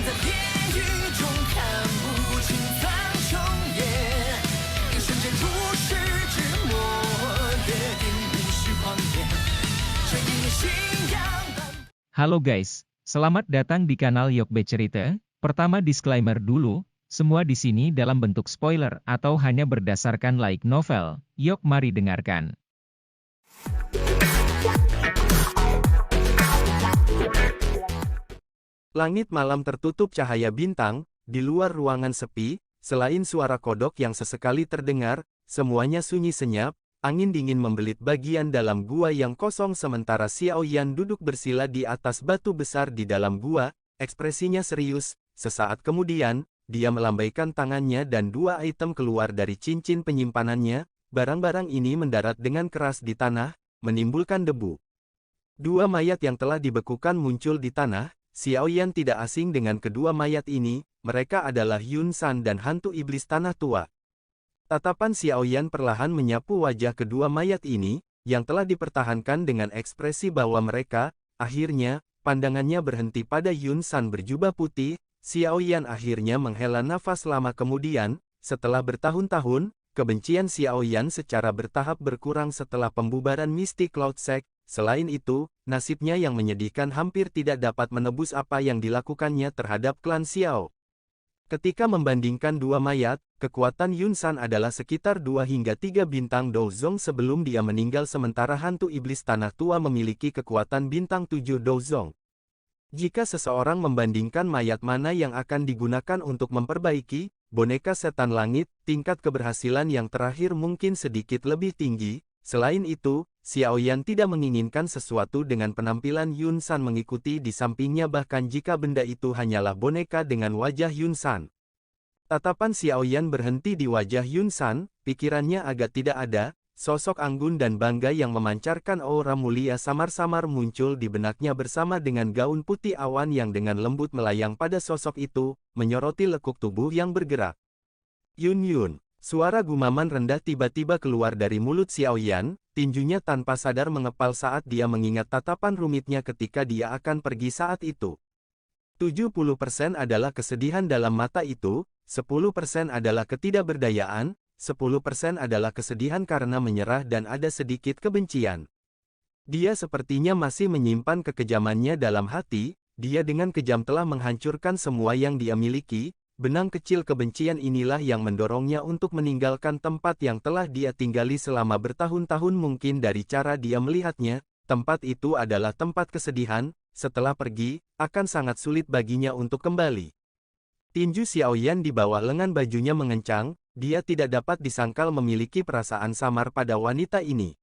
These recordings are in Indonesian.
在地狱中看不清苍穹野，一瞬间如释之末，约定无需狂野，这一念信仰。 Halo guys, selamat datang di kanal Yokbe Cerita. Pertama disclaimer dulu, semua di sini dalam bentuk spoiler atau hanya berdasarkan light novel. Yok mari dengarkan. Langit malam tertutup cahaya bintang, di luar ruangan sepi, selain suara kodok yang sesekali terdengar, semuanya sunyi senyap. Angin dingin membelit bagian dalam gua yang kosong sementara Xiao Yan duduk bersila di atas batu besar di dalam gua, ekspresinya serius. Sesaat kemudian, dia melambaikan tangannya dan dua item keluar dari cincin penyimpanannya. Barang-barang ini mendarat dengan keras di tanah, menimbulkan debu. Dua mayat yang telah dibekukan muncul di tanah. Xiao Yan tidak asing dengan kedua mayat ini, mereka adalah Yun San dan hantu iblis tanah tua. Tatapan Xiao Yan perlahan menyapu wajah kedua mayat ini, yang telah dipertahankan dengan ekspresi bahwa mereka, akhirnya, pandangannya berhenti pada Yun San berjubah putih. Xiao Yan akhirnya menghela nafas lama kemudian, setelah bertahun-tahun, kebencian Xiao Yan secara bertahap berkurang setelah pembubaran Mystic Cloud Sect. Selain itu, nasibnya yang menyedihkan hampir tidak dapat menebus apa yang dilakukannya terhadap klan Xiao. Ketika membandingkan dua mayat, kekuatan Yun San adalah sekitar 2 hingga 3 bintang Douzong sebelum dia meninggal sementara hantu iblis tanah tua memiliki kekuatan bintang 7 Douzong. Jika seseorang membandingkan mayat mana yang akan digunakan untuk memperbaiki boneka setan langit, tingkat keberhasilan yang terakhir mungkin sedikit lebih tinggi. Selain itu, Xiao Yan tidak menginginkan sesuatu dengan penampilan Yun San mengikuti di sampingnya bahkan jika benda itu hanyalah boneka dengan wajah Yun San. Tatapan Xiao Yan berhenti di wajah Yun San, pikirannya agak tidak ada, sosok anggun dan bangga yang memancarkan aura mulia samar-samar muncul di benaknya bersama dengan gaun putih awan yang dengan lembut melayang pada sosok itu, menyoroti lekuk tubuh yang bergerak. Yun. Suara gumaman rendah tiba-tiba keluar dari mulut Xiao Yan, tinjunya tanpa sadar mengepal saat dia mengingat tatapan rumitnya ketika dia akan pergi saat itu. 70% adalah kesedihan dalam mata itu, 10% adalah ketidakberdayaan, 10% adalah kesedihan karena menyerah dan ada sedikit kebencian. Dia sepertinya masih menyimpan kekejamannya dalam hati, dia dengan kejam telah menghancurkan semua yang dia miliki. Benang kecil kebencian inilah yang mendorongnya untuk meninggalkan tempat yang telah dia tinggali selama bertahun-tahun mungkin dari cara dia melihatnya, tempat itu adalah tempat kesedihan, setelah pergi, akan sangat sulit baginya untuk kembali. Tinju Xiao Yan di bawah lengan bajunya mengencang, dia tidak dapat disangkal memiliki perasaan samar pada wanita ini.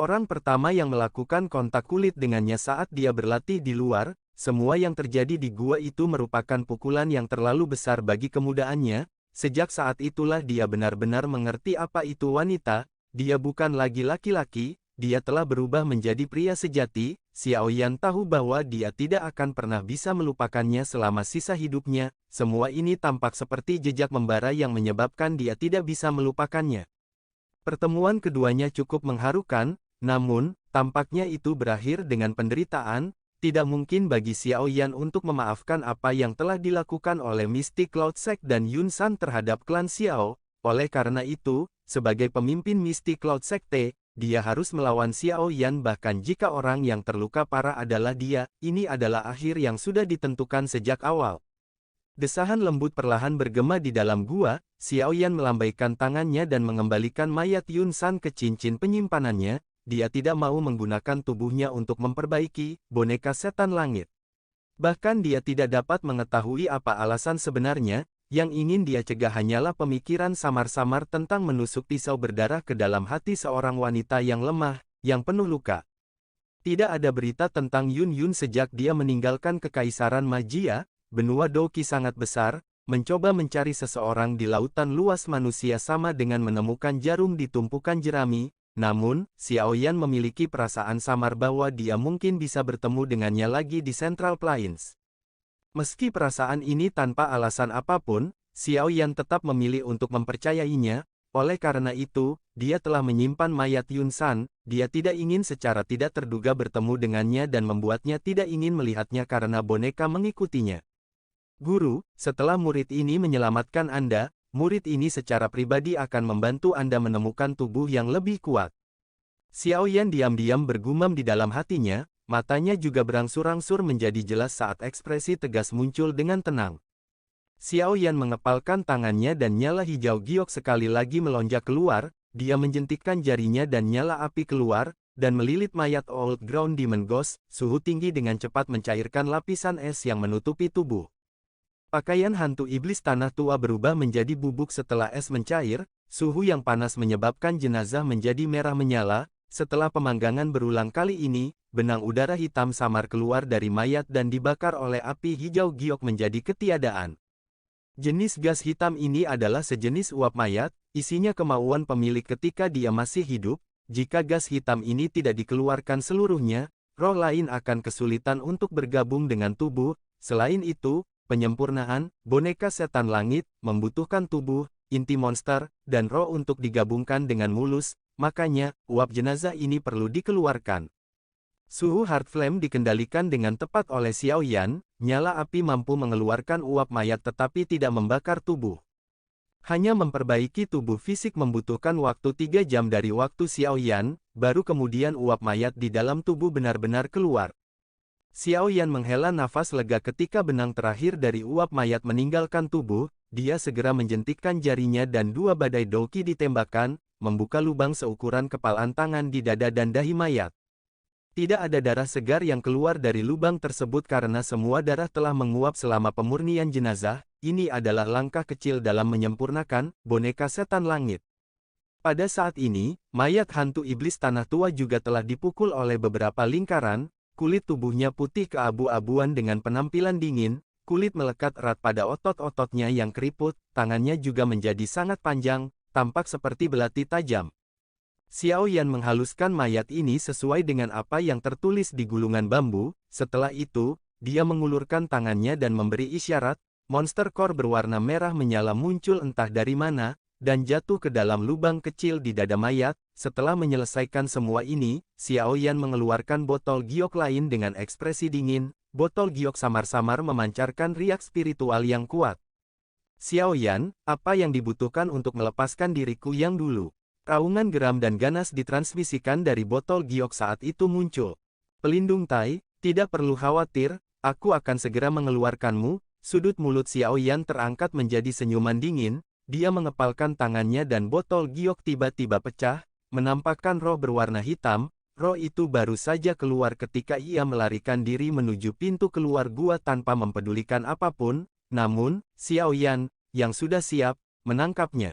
Orang pertama yang melakukan kontak kulit dengannya saat dia berlatih di luar, semua yang terjadi di gua itu merupakan pukulan yang terlalu besar bagi kemudaannya. Sejak saat itulah dia benar-benar mengerti apa itu wanita. Dia bukan lagi laki-laki, dia telah berubah menjadi pria sejati. Xiao Yan tahu bahwa dia tidak akan pernah bisa melupakannya selama sisa hidupnya. Semua ini tampak seperti jejak membara yang menyebabkan dia tidak bisa melupakannya. Pertemuan keduanya cukup mengharukan, namun, tampaknya itu berakhir dengan penderitaan. Tidak mungkin bagi Xiao Yan untuk memaafkan apa yang telah dilakukan oleh Mystic Cloud Sect dan Yun San terhadap klan Xiao. Oleh karena itu, sebagai pemimpin Mystic Cloud Secte, dia harus melawan Xiao Yan bahkan jika orang yang terluka parah adalah dia. Ini adalah akhir yang sudah ditentukan sejak awal. Desahan lembut perlahan bergema di dalam gua. Xiao Yan melambaikan tangannya dan mengembalikan mayat Yun San ke cincin penyimpanannya. Dia tidak mau menggunakan tubuhnya untuk memperbaiki boneka setan langit. Bahkan dia tidak dapat mengetahui apa alasan sebenarnya, yang ingin dia cegah hanyalah pemikiran samar-samar tentang menusuk pisau berdarah ke dalam hati seorang wanita yang lemah, yang penuh luka. Tidak ada berita tentang Yun sejak dia meninggalkan kekaisaran Magia, benua Douqi sangat besar, mencoba mencari seseorang di lautan luas manusia sama dengan menemukan jarum di tumpukan jerami. Namun, Xiao Yan memiliki perasaan samar bahwa dia mungkin bisa bertemu dengannya lagi di Central Plains. Meski perasaan ini tanpa alasan apapun, Xiao Yan tetap memilih untuk mempercayainya. Oleh karena itu, dia telah menyimpan mayat Yun San. Dia tidak ingin secara tidak terduga bertemu dengannya dan membuatnya tidak ingin melihatnya karena boneka mengikutinya. Guru, setelah murid ini menyelamatkan Anda, murid ini secara pribadi akan membantu Anda menemukan tubuh yang lebih kuat. Xiao Yan diam-diam bergumam di dalam hatinya, matanya juga berangsur-angsur menjadi jelas saat ekspresi tegas muncul dengan tenang. Xiao Yan mengepalkan tangannya dan nyala hijau giok sekali lagi melonjak keluar, dia menjentikkan jarinya dan nyala api keluar, dan melilit mayat Old Ground Demon Ghost, suhu tinggi dengan cepat mencairkan lapisan es yang menutupi tubuh. Pakaian hantu iblis tanah tua berubah menjadi bubuk setelah es mencair, suhu yang panas menyebabkan jenazah menjadi merah menyala. Setelah pemanggangan berulang kali ini, benang udara hitam samar keluar dari mayat dan dibakar oleh api hijau giok menjadi ketiadaan. Jenis gas hitam ini adalah sejenis uap mayat, isinya kemauan pemilik ketika dia masih hidup. Jika gas hitam ini tidak dikeluarkan seluruhnya, roh lain akan kesulitan untuk bergabung dengan tubuh. Selain itu, penyempurnaan, boneka setan langit, membutuhkan tubuh, inti monster, dan roh untuk digabungkan dengan mulus, makanya, uap jenazah ini perlu dikeluarkan. Suhu Heart Flame dikendalikan dengan tepat oleh Xiao Yan, nyala api mampu mengeluarkan uap mayat tetapi tidak membakar tubuh. Hanya memperbaiki tubuh fisik membutuhkan waktu 3 jam dari waktu Xiao Yan, baru kemudian uap mayat di dalam tubuh benar-benar keluar. Xiao Yan menghela nafas lega ketika benang terakhir dari uap mayat meninggalkan tubuh, dia segera menjentikkan jarinya dan 2 badai douki ditembakkan, membuka lubang seukuran kepalan tangan di dada dan dahi mayat. Tidak ada darah segar yang keluar dari lubang tersebut karena semua darah telah menguap selama pemurnian jenazah. Ini adalah langkah kecil dalam menyempurnakan boneka setan langit. Pada saat ini, mayat hantu iblis tanah tua juga telah dipukul oleh beberapa lingkaran. Kulit tubuhnya putih keabu-abuan dengan penampilan dingin, kulit melekat erat pada otot-ototnya yang keriput, tangannya juga menjadi sangat panjang, tampak seperti belati tajam. Xiao Yan menghaluskan mayat ini sesuai dengan apa yang tertulis di gulungan bambu. Setelah itu, dia mengulurkan tangannya dan memberi isyarat, monster core berwarna merah menyala muncul entah dari mana, dan jatuh ke dalam lubang kecil di dada mayat. Setelah menyelesaikan semua ini, Xiao Yan mengeluarkan botol giok lain dengan ekspresi dingin. Botol giok samar-samar memancarkan riak spiritual yang kuat. Xiao Yan, apa yang dibutuhkan untuk melepaskan diriku yang dulu? Raungan geram dan ganas ditransmisikan dari botol giok saat itu muncul. Pelindung Tai, tidak perlu khawatir, aku akan segera mengeluarkanmu. Sudut mulut Xiao Yan terangkat menjadi senyuman dingin, dia mengepalkan tangannya dan botol giok tiba-tiba pecah, menampakkan roh berwarna hitam. Roh itu baru saja keluar ketika ia melarikan diri menuju pintu keluar gua tanpa mempedulikan apapun, namun, Xiao Yan, yang sudah siap, menangkapnya.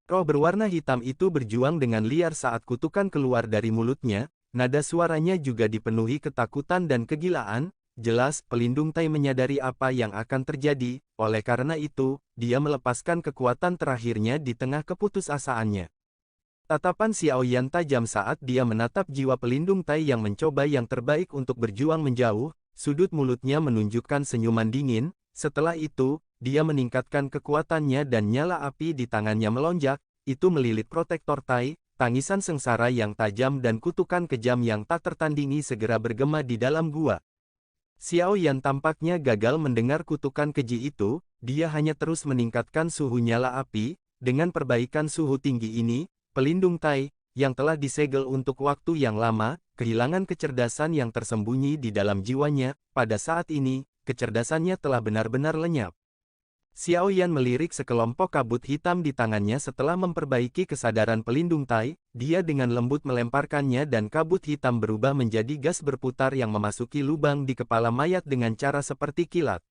Roh berwarna hitam itu berjuang dengan liar saat kutukan keluar dari mulutnya, nada suaranya juga dipenuhi ketakutan dan kegilaan. Jelas, pelindung Tai menyadari apa yang akan terjadi, oleh karena itu, dia melepaskan kekuatan terakhirnya di tengah keputusasaannya. Tatapan Xiao Yan tajam saat dia menatap jiwa pelindung Tai yang mencoba yang terbaik untuk berjuang menjauh, sudut mulutnya menunjukkan senyuman dingin. Setelah itu, dia meningkatkan kekuatannya dan nyala api di tangannya melonjak, itu melilit protektor Tai, tangisan sengsara yang tajam dan kutukan kejam yang tak tertandingi segera bergema di dalam gua. Xiao Yan tampaknya gagal mendengar kutukan keji itu, dia hanya terus meningkatkan suhu nyala api. Dengan perbaikan suhu tinggi ini, pelindung Tai, yang telah disegel untuk waktu yang lama, kehilangan kecerdasan yang tersembunyi di dalam jiwanya. Pada saat ini, kecerdasannya telah benar-benar lenyap. Xiao Yan melirik sekelompok kabut hitam di tangannya setelah memperbaiki kesadaran pelindung Tai, dia dengan lembut melemparkannya dan kabut hitam berubah menjadi gas berputar yang memasuki lubang di kepala mayat dengan cara seperti kilat.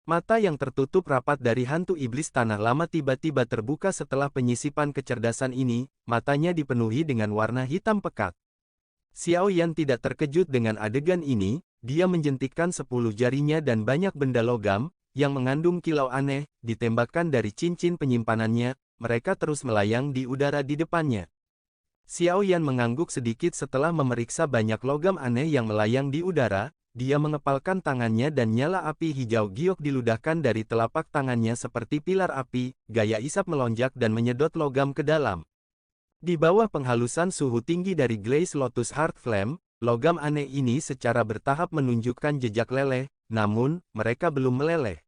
Mata yang tertutup rapat dari hantu iblis tanah lama tiba-tiba terbuka setelah penyisipan kecerdasan ini, matanya dipenuhi dengan warna hitam pekat. Xiao Yan tidak terkejut dengan adegan ini, dia menjentikkan 10 jarinya dan banyak benda logam, yang mengandung kilau aneh, ditembakkan dari cincin penyimpanannya, mereka terus melayang di udara di depannya. Xiao Yan mengangguk sedikit setelah memeriksa banyak logam aneh yang melayang di udara, dia mengepalkan tangannya dan nyala api hijau giok diludahkan dari telapak tangannya seperti pilar api, gaya isap melonjak dan menyedot logam ke dalam. Di bawah penghalusan suhu tinggi dari Glaze Lotus Heart Flame, logam aneh ini secara bertahap menunjukkan jejak leleh, namun, mereka belum meleleh.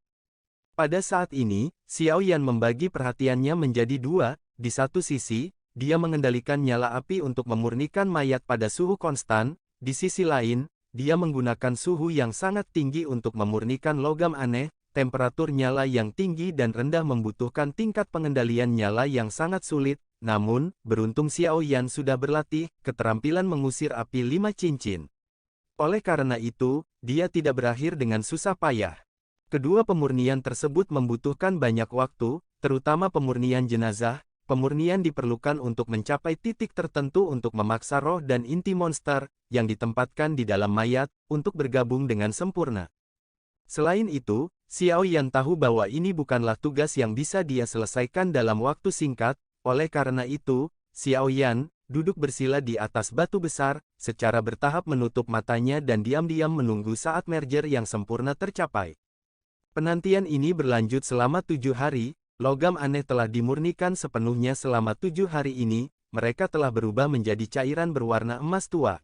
Pada saat ini, Xiao Yan membagi perhatiannya menjadi dua. Di satu sisi, dia mengendalikan nyala api untuk memurnikan mayat pada suhu konstan. Di sisi lain, dia menggunakan suhu yang sangat tinggi untuk memurnikan logam aneh. Temperatur nyala yang tinggi dan rendah membutuhkan tingkat pengendalian nyala yang sangat sulit. Namun, beruntung Xiao Yan sudah berlatih keterampilan mengusir api 5 cincin. Oleh karena itu, dia tidak berakhir dengan susah payah. Kedua pemurnian tersebut membutuhkan banyak waktu, terutama pemurnian jenazah. Pemurnian diperlukan untuk mencapai titik tertentu untuk memaksa roh dan inti monster yang ditempatkan di dalam mayat untuk bergabung dengan sempurna. Selain itu, Xiao Yan tahu bahwa ini bukanlah tugas yang bisa dia selesaikan dalam waktu singkat. Oleh karena itu, Xiao Yan duduk bersila di atas batu besar, secara bertahap menutup matanya dan diam-diam menunggu saat merger yang sempurna tercapai. Penantian ini berlanjut selama 7 hari, logam aneh telah dimurnikan sepenuhnya selama 7 hari ini, mereka telah berubah menjadi cairan berwarna emas tua.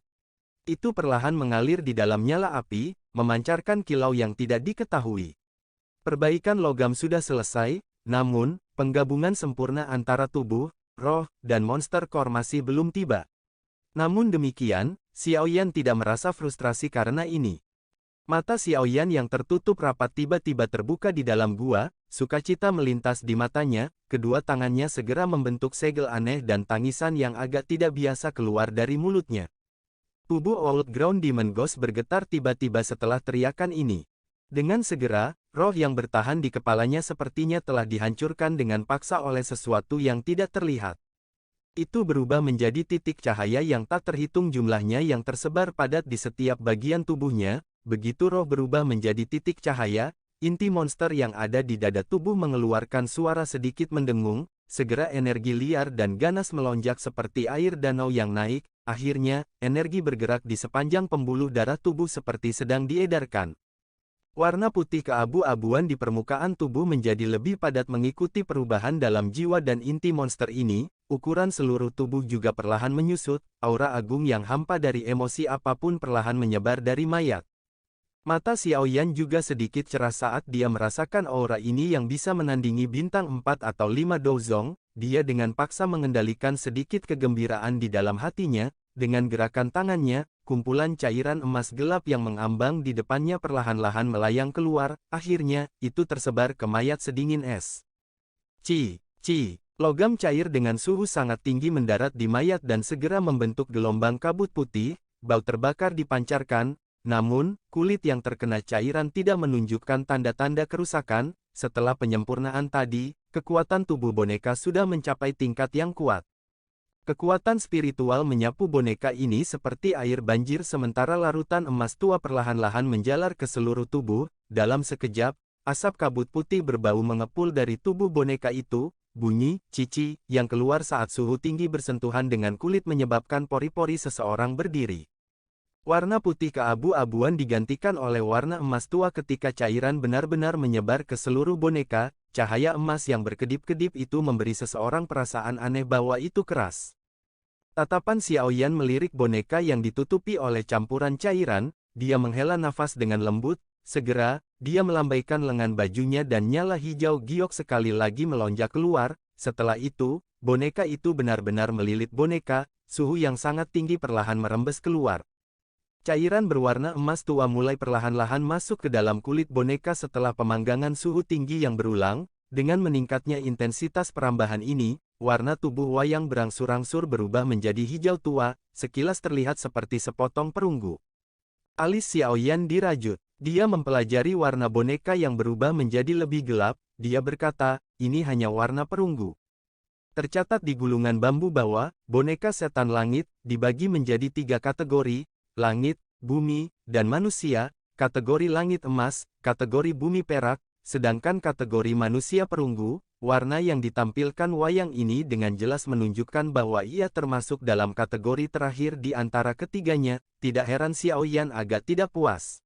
Itu perlahan mengalir di dalam nyala api, memancarkan kilau yang tidak diketahui. Perbaikan logam sudah selesai, namun, penggabungan sempurna antara tubuh, roh, dan monster core masih belum tiba. Namun demikian, Xiao Yan tidak merasa frustrasi karena ini. Mata Xiao Yan yang tertutup rapat tiba-tiba terbuka di dalam gua, sukacita melintas di matanya, kedua tangannya segera membentuk segel aneh dan tangisan yang agak tidak biasa keluar dari mulutnya. Tubuh Old Ground Demon Ghost bergetar tiba-tiba setelah teriakan ini. Dengan segera, roh yang bertahan di kepalanya sepertinya telah dihancurkan dengan paksa oleh sesuatu yang tidak terlihat. Itu berubah menjadi titik cahaya yang tak terhitung jumlahnya yang tersebar padat di setiap bagian tubuhnya. Begitu roh berubah menjadi titik cahaya, inti monster yang ada di dada tubuh mengeluarkan suara sedikit mendengung, segera energi liar dan ganas melonjak seperti air danau yang naik, akhirnya, energi bergerak di sepanjang pembuluh darah tubuh seperti sedang diedarkan. Warna putih keabu-abuan di permukaan tubuh menjadi lebih padat mengikuti perubahan dalam jiwa dan inti monster ini, ukuran seluruh tubuh juga perlahan menyusut, aura agung yang hampa dari emosi apapun perlahan menyebar dari mayat. Mata Xiao Yan juga sedikit cerah saat dia merasakan aura ini yang bisa menandingi bintang 4 atau 5 dozong, dia dengan paksa mengendalikan sedikit kegembiraan di dalam hatinya, dengan gerakan tangannya, kumpulan cairan emas gelap yang mengambang di depannya perlahan-lahan melayang keluar, akhirnya, itu tersebar ke mayat sedingin es. Logam cair dengan suhu sangat tinggi mendarat di mayat dan segera membentuk gelombang kabut putih, bau terbakar dipancarkan, namun, kulit yang terkena cairan tidak menunjukkan tanda-tanda kerusakan, setelah penyempurnaan tadi, kekuatan tubuh boneka sudah mencapai tingkat yang kuat. Kekuatan spiritual menyapu boneka ini seperti air banjir sementara larutan emas tua perlahan-lahan menjalar ke seluruh tubuh. Dalam sekejap, asap kabut putih berbau mengepul dari tubuh boneka itu, bunyi cici yang keluar saat suhu tinggi bersentuhan dengan kulit menyebabkan pori-pori seseorang berdiri. Warna putih keabu-abuan digantikan oleh warna emas tua ketika cairan benar-benar menyebar ke seluruh boneka. Cahaya emas yang berkedip-kedip itu memberi seseorang perasaan aneh bahwa itu keras. Tatapan Xiao Yan melirik boneka yang ditutupi oleh campuran cairan, dia menghela nafas dengan lembut, segera, dia melambaikan lengan bajunya dan nyala hijau giok sekali lagi melonjak keluar. Setelah itu, boneka itu benar-benar melilit boneka, suhu yang sangat tinggi perlahan merembes keluar. Cairan berwarna emas tua mulai perlahan-lahan masuk ke dalam kulit boneka setelah pemanggangan suhu tinggi yang berulang. Dengan meningkatnya intensitas perambahan ini, warna tubuh wayang berangsur-angsur berubah menjadi hijau tua, sekilas terlihat seperti sepotong perunggu. Alis Xiao Yan dirajut. Dia mempelajari warna boneka yang berubah menjadi lebih gelap, dia berkata, ini hanya warna perunggu. Tercatat di gulungan bambu bahwa, boneka setan langit, dibagi menjadi 3 kategori, langit, bumi, dan manusia, kategori langit emas, kategori bumi perak, sedangkan kategori manusia perunggu, warna yang ditampilkan wayang ini dengan jelas menunjukkan bahwa ia termasuk dalam kategori terakhir di antara ketiganya. Tidak heran Xiao Yan agak tidak puas.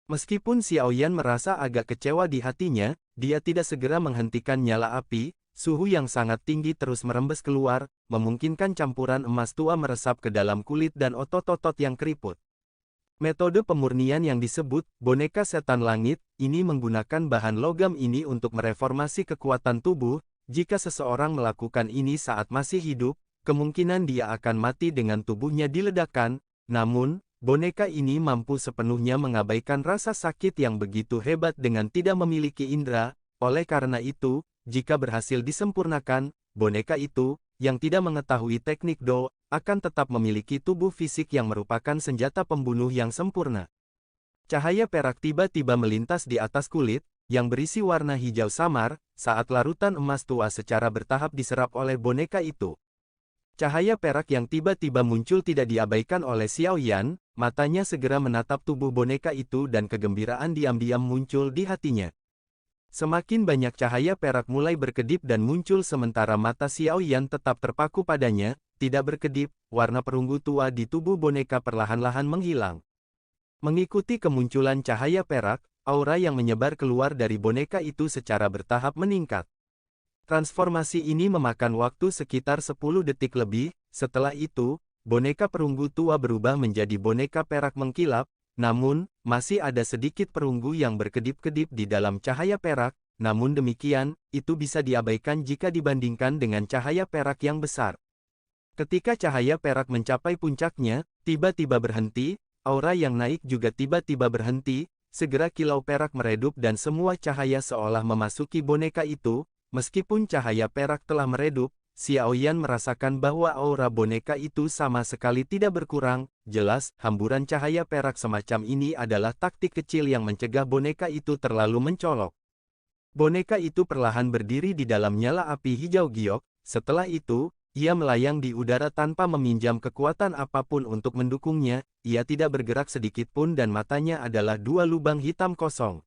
Meskipun Xiao Yan merasa agak kecewa di hatinya, dia tidak segera menghentikan nyala api, suhu yang sangat tinggi terus merembes keluar, memungkinkan campuran emas tua meresap ke dalam kulit dan otot-otot yang keriput. Metode pemurnian yang disebut boneka setan langit ini menggunakan bahan logam ini untuk mereformasi kekuatan tubuh. Jika seseorang melakukan ini saat masih hidup, kemungkinan dia akan mati dengan tubuhnya diledakkan. Namun, boneka ini mampu sepenuhnya mengabaikan rasa sakit yang begitu hebat dengan tidak memiliki indera. Oleh karena itu, jika berhasil disempurnakan, boneka itu, yang tidak mengetahui teknik Do, akan tetap memiliki tubuh fisik yang merupakan senjata pembunuh yang sempurna. Cahaya perak tiba-tiba melintas di atas kulit, yang berisi warna hijau samar, saat larutan emas tua secara bertahap diserap oleh boneka itu. Cahaya perak yang tiba-tiba muncul tidak diabaikan oleh Xiao Yan, matanya segera menatap tubuh boneka itu dan kegembiraan diam-diam muncul di hatinya. Semakin banyak cahaya perak mulai berkedip dan muncul sementara mata Xiao Yan tetap terpaku padanya, tidak berkedip, warna perunggu tua di tubuh boneka perlahan-lahan menghilang. Mengikuti kemunculan cahaya perak, aura yang menyebar keluar dari boneka itu secara bertahap meningkat. Transformasi ini memakan waktu sekitar 10 detik lebih, setelah itu, boneka perunggu tua berubah menjadi boneka perak mengkilap. Namun, masih ada sedikit perunggu yang berkedip-kedip di dalam cahaya perak, namun demikian, itu bisa diabaikan jika dibandingkan dengan cahaya perak yang besar. Ketika cahaya perak mencapai puncaknya, tiba-tiba berhenti, aura yang naik juga tiba-tiba berhenti, segera kilau perak meredup dan semua cahaya seolah memasuki boneka itu. Meskipun cahaya perak telah meredup, Xiao Yan merasakan bahwa aura boneka itu sama sekali tidak berkurang. Jelas, hamburan cahaya perak semacam ini adalah taktik kecil yang mencegah boneka itu terlalu mencolok. Boneka itu perlahan berdiri di dalam nyala api hijau giok. Setelah itu, ia melayang di udara tanpa meminjam kekuatan apapun untuk mendukungnya. Ia tidak bergerak sedikit pun dan matanya adalah dua lubang hitam kosong.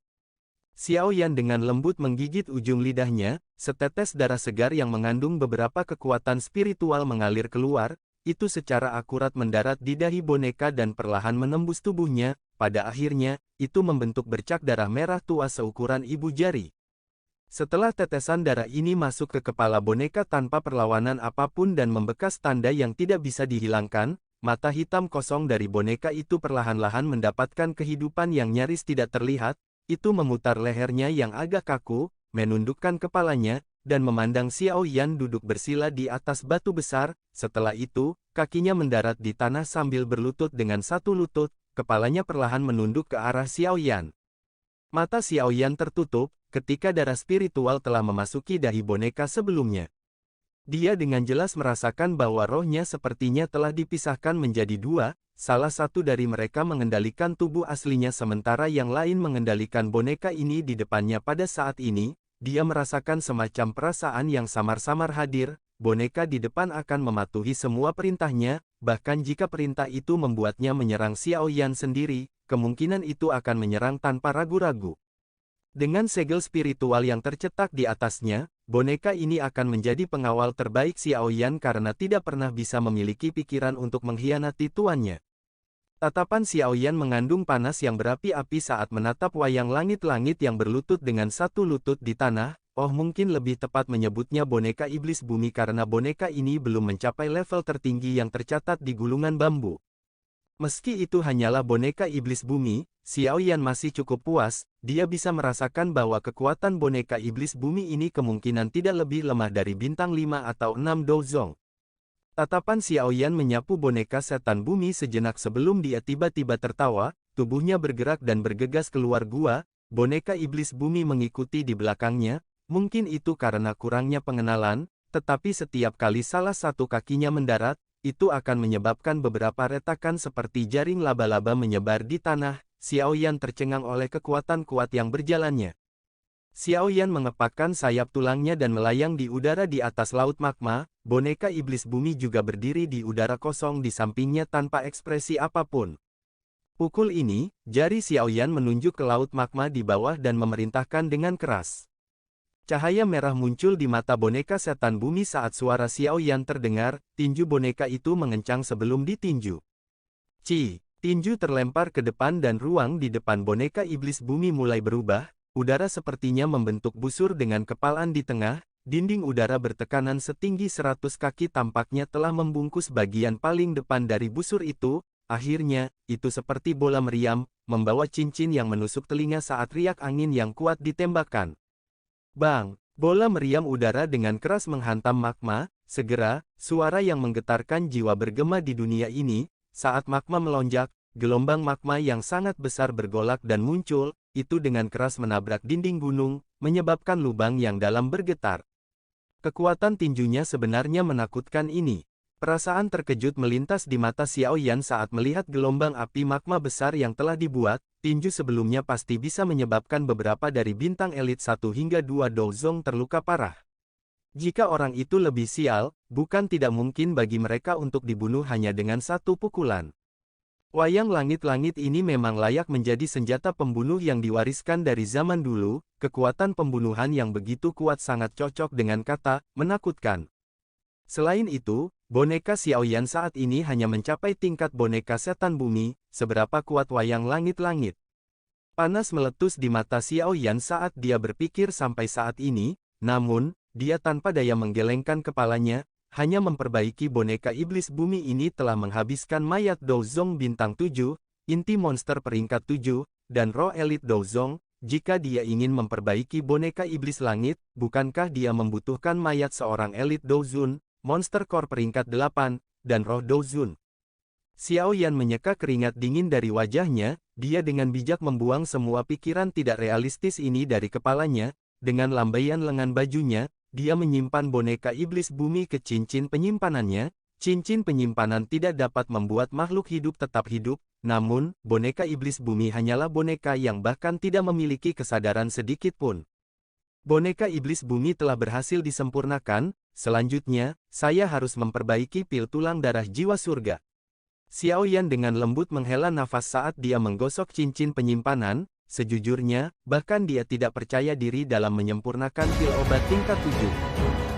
Xiao Yan dengan lembut menggigit ujung lidahnya, setetes darah segar yang mengandung beberapa kekuatan spiritual mengalir keluar, itu secara akurat mendarat di dahi boneka dan perlahan menembus tubuhnya, pada akhirnya, itu membentuk bercak darah merah tua seukuran ibu jari. Setelah tetesan darah ini masuk ke kepala boneka tanpa perlawanan apapun dan membekas tanda yang tidak bisa dihilangkan, mata hitam kosong dari boneka itu perlahan-lahan mendapatkan kehidupan yang nyaris tidak terlihat. Itu memutar lehernya yang agak kaku, menundukkan kepalanya, dan memandang Xiao Yan duduk bersila di atas batu besar. Setelah itu, kakinya mendarat di tanah sambil berlutut dengan satu lutut, kepalanya perlahan menunduk ke arah Xiao Yan. Mata Xiao Yan tertutup, ketika darah spiritual telah memasuki dahi boneka sebelumnya. Dia dengan jelas merasakan bahwa rohnya sepertinya telah dipisahkan menjadi dua. Salah satu dari mereka mengendalikan tubuh aslinya sementara yang lain mengendalikan boneka ini di depannya pada saat ini. Dia merasakan semacam perasaan yang samar-samar hadir, boneka di depan akan mematuhi semua perintahnya, bahkan jika perintah itu membuatnya menyerang Xiao Yan sendiri, kemungkinan itu akan menyerang tanpa ragu-ragu. Dengan segel spiritual yang tercetak di atasnya, boneka ini akan menjadi pengawal terbaik Xiao Yan karena tidak pernah bisa memiliki pikiran untuk mengkhianati tuannya. Tatapan Xiao Yan mengandung panas yang berapi-api saat menatap wayang langit-langit yang berlutut dengan satu lutut di tanah. Mungkin lebih tepat menyebutnya boneka iblis bumi karena boneka ini belum mencapai level tertinggi yang tercatat di gulungan bambu. Meski itu hanyalah boneka iblis bumi, Xiao Yan masih cukup puas. Dia bisa merasakan bahwa kekuatan boneka iblis bumi ini kemungkinan tidak lebih lemah dari bintang 5 atau 6 dozong. Tatapan Xiao Yan menyapu boneka setan bumi sejenak sebelum dia tiba-tiba tertawa, tubuhnya bergerak dan bergegas keluar gua. Boneka iblis bumi mengikuti di belakangnya. Mungkin itu karena kurangnya pengenalan, tetapi setiap kali salah satu kakinya mendarat, itu akan menyebabkan beberapa retakan seperti jaring laba-laba menyebar di tanah. Xiao Yan tercengang oleh kekuatan kuat yang berjalannya. Xiao Yan mengepakkan sayap tulangnya dan melayang di udara di atas laut magma. Boneka iblis bumi juga berdiri di udara kosong di sampingnya tanpa ekspresi apapun. Pukul ini, jari Xiao Yan menunjuk ke laut magma di bawah dan memerintahkan dengan keras. Cahaya merah muncul di mata boneka setan bumi saat suara Xiao Yan terdengar. Tinju boneka itu mengencang sebelum ditinju. Tinju terlempar ke depan dan ruang di depan boneka iblis bumi mulai berubah. Udara sepertinya membentuk busur dengan kepalan di tengah. Dinding udara bertekanan setinggi 100 kaki tampaknya telah membungkus bagian paling depan dari busur itu. Akhirnya, itu seperti bola meriam, membawa cincin yang menusuk telinga saat riak angin yang kuat ditembakkan. Bang! Bola meriam udara dengan keras menghantam magma. Segera, suara yang menggetarkan jiwa bergema di dunia ini. Saat magma melonjak, gelombang magma yang sangat besar bergolak dan muncul, itu dengan keras menabrak dinding gunung, menyebabkan lubang yang dalam bergetar. Kekuatan tinjunya sebenarnya menakutkan ini. Perasaan terkejut melintas di mata Xiao Yan saat melihat gelombang api magma besar yang telah dibuat. Tinju sebelumnya pasti bisa menyebabkan beberapa dari bintang elit 1 hingga 2 Douzong terluka parah. Jika orang itu lebih sial, bukan tidak mungkin bagi mereka untuk dibunuh hanya dengan satu pukulan. Wayang langit-langit ini memang layak menjadi senjata pembunuh yang diwariskan dari zaman dulu. Kekuatan pembunuhan yang begitu kuat sangat cocok dengan kata menakutkan. Selain itu, boneka Xiao Yan saat ini hanya mencapai tingkat boneka setan bumi. Seberapa kuat wayang langit-langit? Panas meletus di mata Xiao Yan saat dia berpikir sampai saat ini, namun, dia tanpa daya menggelengkan kepalanya, hanya memperbaiki boneka iblis bumi ini telah menghabiskan mayat Douzong bintang 7, inti monster peringkat 7, dan roh elit Douzong. Jika dia ingin memperbaiki boneka iblis langit, bukankah dia membutuhkan mayat seorang elit Douzun, monster core peringkat 8, dan roh Douzun? Xiao Yan menyeka keringat dingin dari wajahnya, dia dengan bijak membuang semua pikiran tidak realistis ini dari kepalanya. Dengan lambaian lengan bajunya, dia menyimpan boneka iblis bumi ke cincin penyimpanannya. Cincin penyimpanan tidak dapat membuat makhluk hidup tetap hidup, namun, boneka iblis bumi hanyalah boneka yang bahkan tidak memiliki kesadaran sedikit pun. Boneka iblis bumi telah berhasil disempurnakan. Selanjutnya, saya harus memperbaiki pil tulang darah jiwa surga. Xiao Yan dengan lembut menghela nafas saat dia menggosok cincin penyimpanan. Sejujurnya, bahkan dia tidak percaya diri dalam menyempurnakan pil obat tingkat 7.